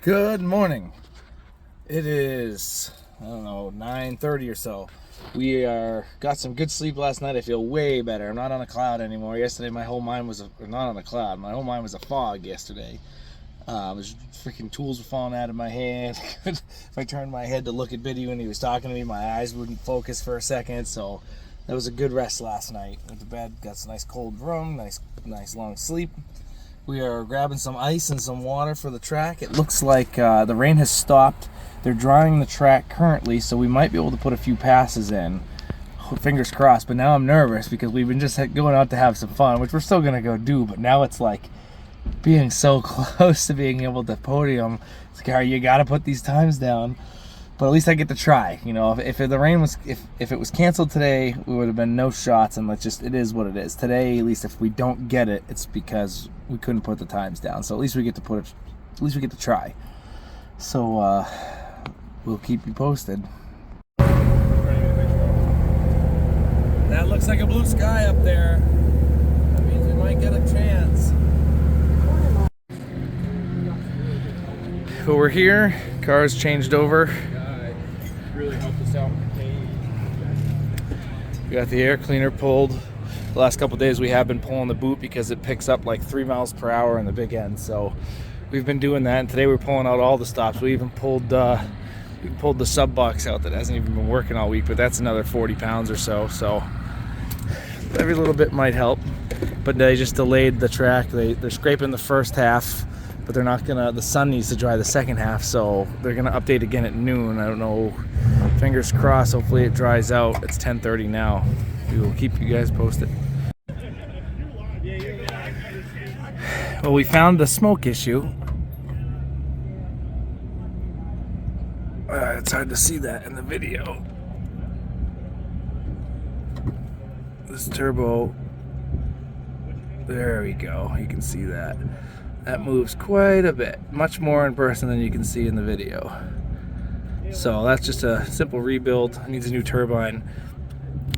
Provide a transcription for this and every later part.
Good morning. It is, I don't know, 9:30 or so. We got some good sleep last night. I feel way better. I'm not on a cloud anymore. Yesterday my whole mind was not on a cloud. My whole mind was a fog yesterday. Freaking tools were falling out of my hand. If I turned my head to look at Biddy when he was talking to me, my eyes wouldn't focus for a second. So that was a good rest last night. Went to bed, got some nice cold room, nice long sleep. We are grabbing some ice and some water for the track. It looks like the rain has stopped. They're drying the track currently, so we might be able to put a few passes in. Fingers crossed, but now I'm nervous because we've been just going out to have some fun, which we're still going to go do, but now it's like being so close to being able to podium. It's like, all right, you got to put these times down. But at least I get to try. You know, if the rain was, if it was canceled today, we would have been no shots, and it is what it is. Today, at least if we don't get it, it's because we couldn't put the times down. So at least we get to try. So we'll keep you posted. That looks like a blue sky up there. That means we might get a chance. So we're here. Car's changed over. Really helped us out. We got the air cleaner pulled. The last couple of days we have been pulling the boot because it picks up like 3 miles per hour in the big end. So we've been doing that, and today we're pulling out all the stops. We even pulled the sub box out that hasn't even been working all week, but that's another 40 pounds or so. So every little bit might help. But they just delayed the track. They're scraping the first half, but they're not gonna. The sun needs to dry the second half, so they're gonna update again at noon. I don't know. Fingers crossed. Hopefully it dries out. It's 10:30 now. We will keep you guys posted. Well, we found the smoke issue. It's hard to see that in the video. This turbo. There we go. You can see that. That moves quite a bit, much more in person than you can see in the video. So that's just a simple rebuild. It needs a new turbine.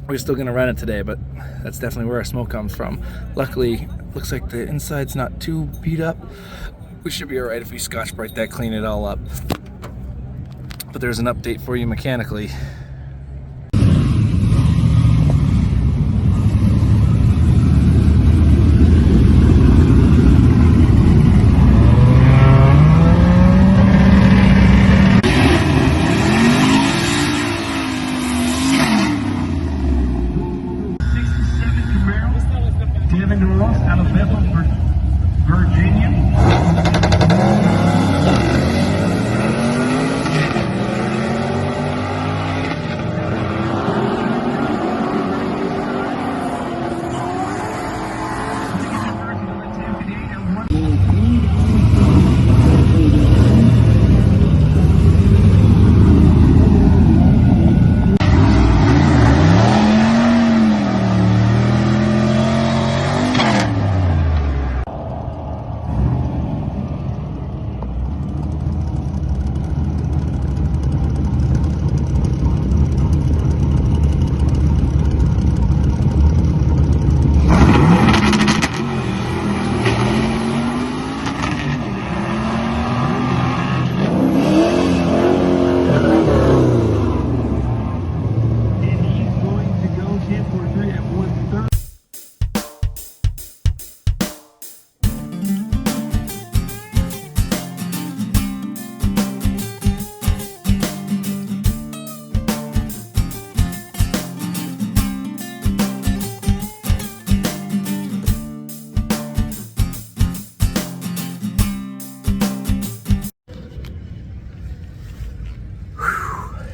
We're still gonna run it today, but that's definitely where our smoke comes from. Luckily, looks like the inside's not too beat up. We should be all right if we Scotch-Brite that, clean it all up. But there's an update for you mechanically.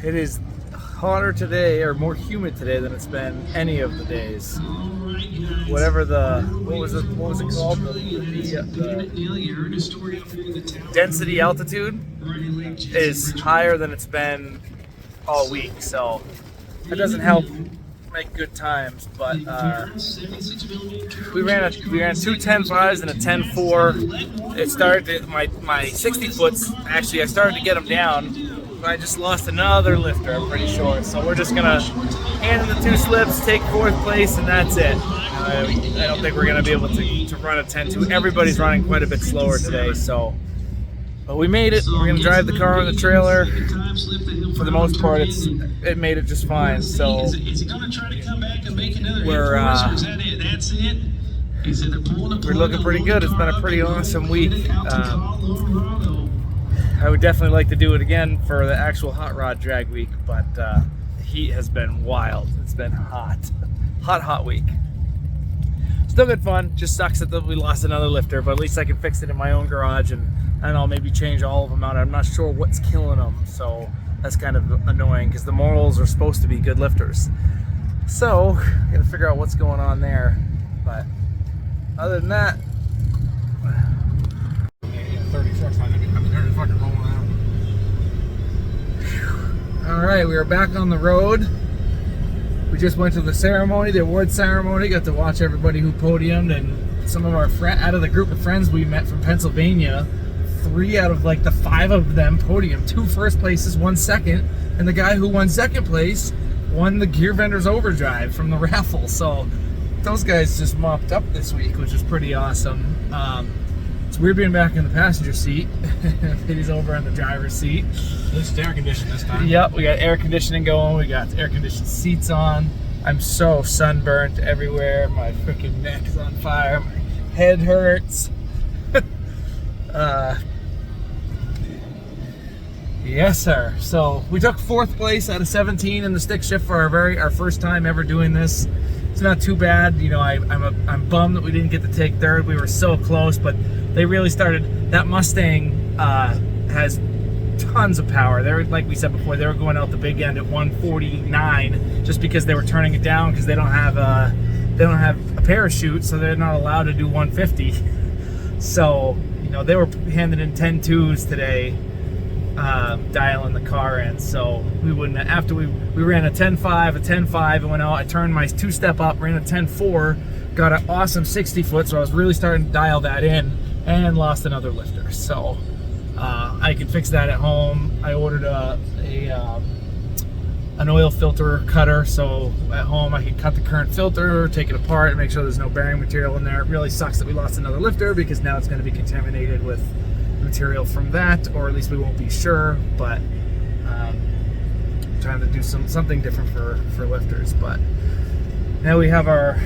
It is hotter today, or more humid today, than it's been any of the days. Whatever what was it called? The density altitude is higher than it's been all week, so that doesn't help make good times. But we ran two 10.5s and a 10.4. It started my 60 foots. Actually, I started to get them down. But I just lost another lifter, I'm pretty sure. So we're just gonna hand in the 2 slips, take 4th place, and that's it. I don't think we're gonna be able to run a 10.2. Everybody's running quite a bit slower today, so But we made it. We're gonna drive the car on the trailer. For the most part, it made it just fine. So we're looking pretty good. It's been a pretty awesome week. I would definitely like to do it again for the actual hot rod drag week, but the heat has been wild. It's been hot week. Still good fun. Just sucks that we lost another lifter, but at least I can fix it in my own garage, and I don't know, maybe change all of them out. I'm not sure what's killing them, so that's kind of annoying because the morals are supposed to be good lifters. So gotta figure out what's going on there. But other than that, 30 trucks line up coming there and fucking rolling out. all right, we are back on the road. We just went to the ceremony, the award ceremony. Got to watch everybody who podiumed, and some of our out of the group of friends we met from Pennsylvania. 3 out of like the 5 of them podiumed. 2 first places, 1 second, and the guy who won second place won the Gear Vendors Overdrive from the raffle. So those guys just mopped up this week, which is pretty awesome. It's weird being back in the passenger seat. He's over in the driver's seat. At least it's air conditioned this time. Yep, we got air conditioning going. We got air conditioned seats on. I'm so sunburnt everywhere. My freaking neck is on fire. My head hurts. Yes, sir. So we took 4th place out of 17 in the stick shift for our first time ever doing this. It's not too bad. You know, I'm bummed that we didn't get to take 3rd. We were so close, but they really started. That Mustang has tons of power. They're, like we said before, they were going out the big end at 149 just because they were turning it down because they don't have a parachute, so they're not allowed to do 150. So, you know, they were handing in 10.2s today, dialing the car in. So we wouldn't, after we ran a 10.5, a 10.5, and went out, I turned my 2-step up, ran a 10.4, got an awesome 60 foot, so I was really starting to dial that in, and lost another lifter. So I can fix that at home. I ordered an oil filter cutter, so at home I can cut the current filter, take it apart, and make sure there's no bearing material in there. It really sucks that we lost another lifter because now it's going to be contaminated with material from that, or at least we won't be sure. But trying to do something different for lifters. But now we have our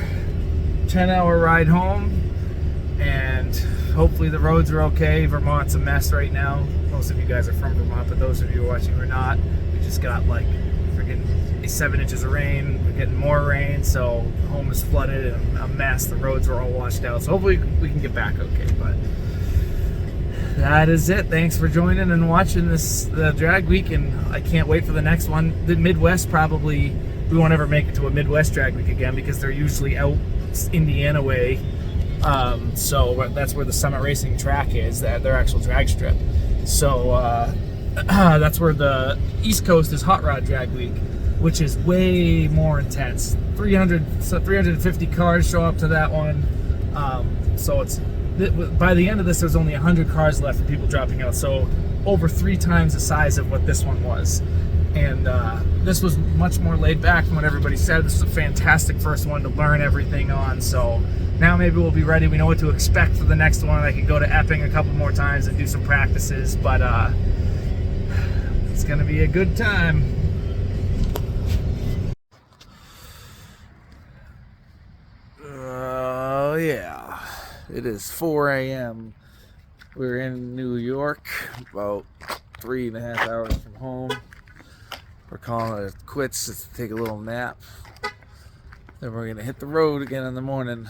10-hour ride home, and hopefully the roads are okay. Vermont's a mess right now. Most of you guys are from Vermont, but those of you watching who are not, we just got like freaking 7 inches of rain. We're getting more rain, so home is flooded and a mess. The roads are all washed out, so hopefully we can get back okay. But that is it. Thanks for joining and watching the drag week, and I can't wait for the next one. The Midwest, probably we won't ever make it to a Midwest drag week again because they're usually out Indiana way. So that's where the Summit Racing track is, their actual drag strip. So that's where the East Coast is Hot Rod Drag Week, which is way more intense. 350 cars show up to that one. So it's, by the end of this, there's only 100 cars left for people dropping out. So over 3 times the size of what this one was. And this was much more laid back from what everybody said. This is a fantastic first one to learn everything on. So now maybe we'll be ready. We know what to expect for the next one. I can go to Epping a couple more times and do some practices, but it's gonna be a good time. Oh yeah, it is 4 a.m. We're in New York, about 3.5 hours from home. We're calling it quits just to take a little nap. Then we're gonna hit the road again in the morning.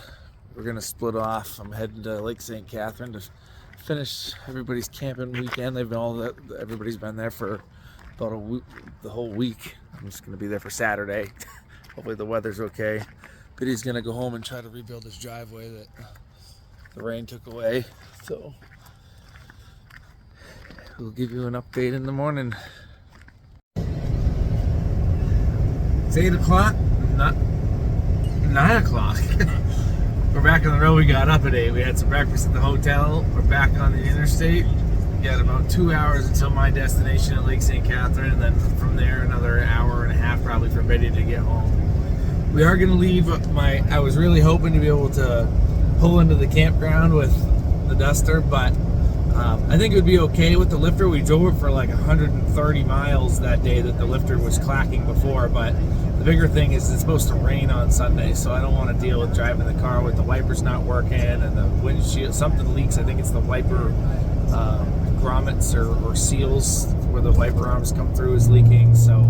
We're gonna split off. I'm heading to Lake St. Catherine to finish everybody's camping weekend. Everybody's been there for about a week, the whole week. I'm just gonna be there for Saturday. Hopefully the weather's okay. Biddy's gonna go home and try to rebuild his driveway that the rain took away. So we'll give you an update in the morning. It's 8 o'clock, not 9 o'clock. We're back on the road. We got up at 8. We had some breakfast at the hotel. We're back on the interstate. We got about 2 hours until my destination at Lake St. Catherine, and then from there another hour and a half probably for Betty to get home. We are going to leave. I was really hoping to be able to pull into the campground with the Duster, but I think it would be okay with the lifter. We drove it for like 130 miles that day that the lifter was clacking before, but the bigger thing is it's supposed to rain on Sunday, so I don't want to deal with driving the car with the wipers not working and the windshield, something leaks. I think it's the wiper grommets or seals where the wiper arms come through is leaking, so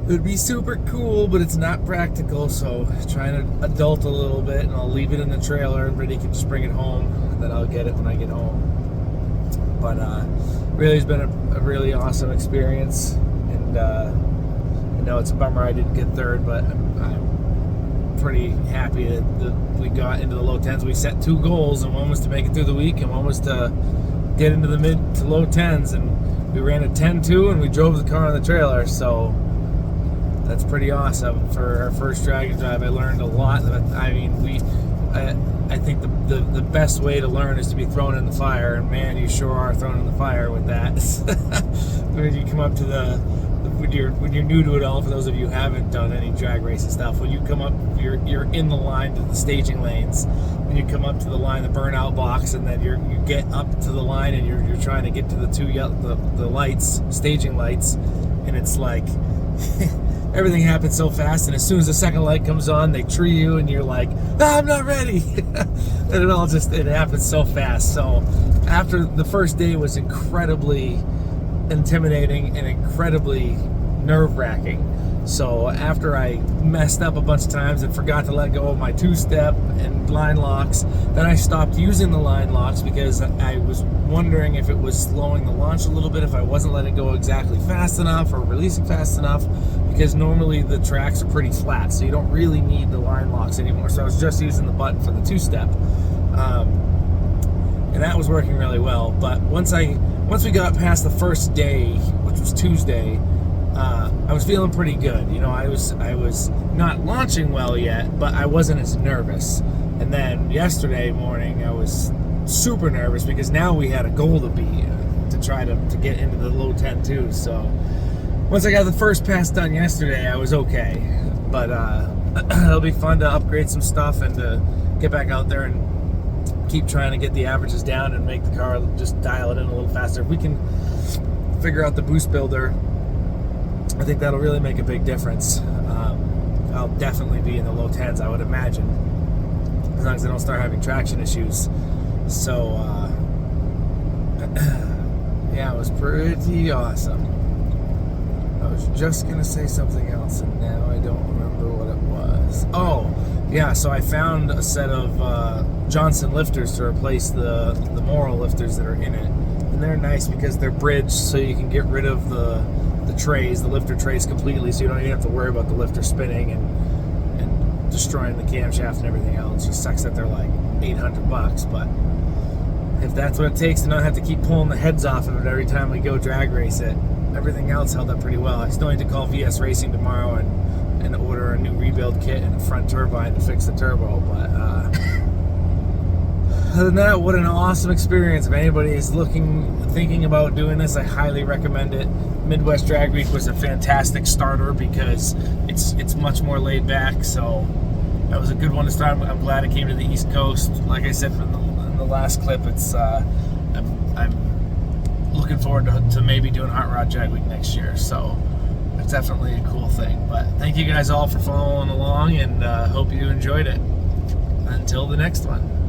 it would be super cool, but it's not practical, so trying to adult a little bit, and I'll leave it in the trailer and Brittany can just bring it home, and then I'll get it when I get home. But really, it's been a really awesome experience, and I know it's a bummer I didn't get third, but I'm pretty happy that we got into the low 10s. We set 2 goals, and one was to make it through the week, and one was to get into the mid to low 10s, and we ran a 10-2, and we drove the car on the trailer, so that's pretty awesome for our first Dragon drive. I learned a lot. I mean, I think the best way to learn is to be thrown in the fire, and man, you sure are thrown in the fire with that. When you come up to when you're new to it all, for those of you who haven't done any drag racing stuff, when you come up, you're in the line to the staging lanes, and you come up to the line, the burnout box, and then you get up to the line, and you're trying to get to the lights, staging lights, and it's like everything happens so fast, and as soon as the second light comes on, they tree you, and you're like, I'm not ready. And it happens so fast. So after the first day was incredibly intimidating and incredibly nerve-wracking. So after I messed up a bunch of times and forgot to let go of my 2-step and line locks, then I stopped using the line locks because I was wondering if it was slowing the launch a little bit, if I wasn't letting go exactly fast enough or releasing fast enough, because normally the tracks are pretty flat, so you don't really need the line locks anymore. So I was just using the button for the 2-step, and that was working really well. But once we got past the first day, which was Tuesday, I was feeling pretty good. You know, I was not launching well yet, but I wasn't as nervous. And then yesterday morning, I was super nervous because now we had a goal to beat, to try to get into the low 10-2. So once I got the first pass done yesterday, I was okay. But it'll be fun to upgrade some stuff and to get back out there and keep trying to get the averages down and make the car just dial it in a little faster. If we can figure out the boost builder, I think that'll really make a big difference. I'll definitely be in the low 10s, I would imagine, as long as I don't start having traction issues. So yeah, it was pretty awesome. I was just gonna say something else, and now I don't remember what it was. Oh, yeah, so I found a set of Johnson lifters to replace the Morrow lifters that are in it. And they're nice because they're bridged, so you can get rid of the trays, the lifter trays completely, so you don't even have to worry about the lifter spinning and destroying the camshaft and everything else. It just sucks that they're like $800, but if that's what it takes to not have to keep pulling the heads off of it every time we go drag race it, everything else held up pretty well. I still need to call VS Racing tomorrow and order a new rebuild kit and a front turbine to fix the turbo, but other than that, what an awesome experience. If anybody is thinking about doing this, I highly recommend it. Midwest Drag Week was a fantastic starter because it's much more laid back, so that was a good one to start. I'm glad it came to the East Coast. Like I said in the last clip, it's I'm looking forward to maybe doing Hot Rod Drag Week next year, so it's definitely a cool thing. But thank you guys all for following along, and hope you enjoyed it. Until the next one.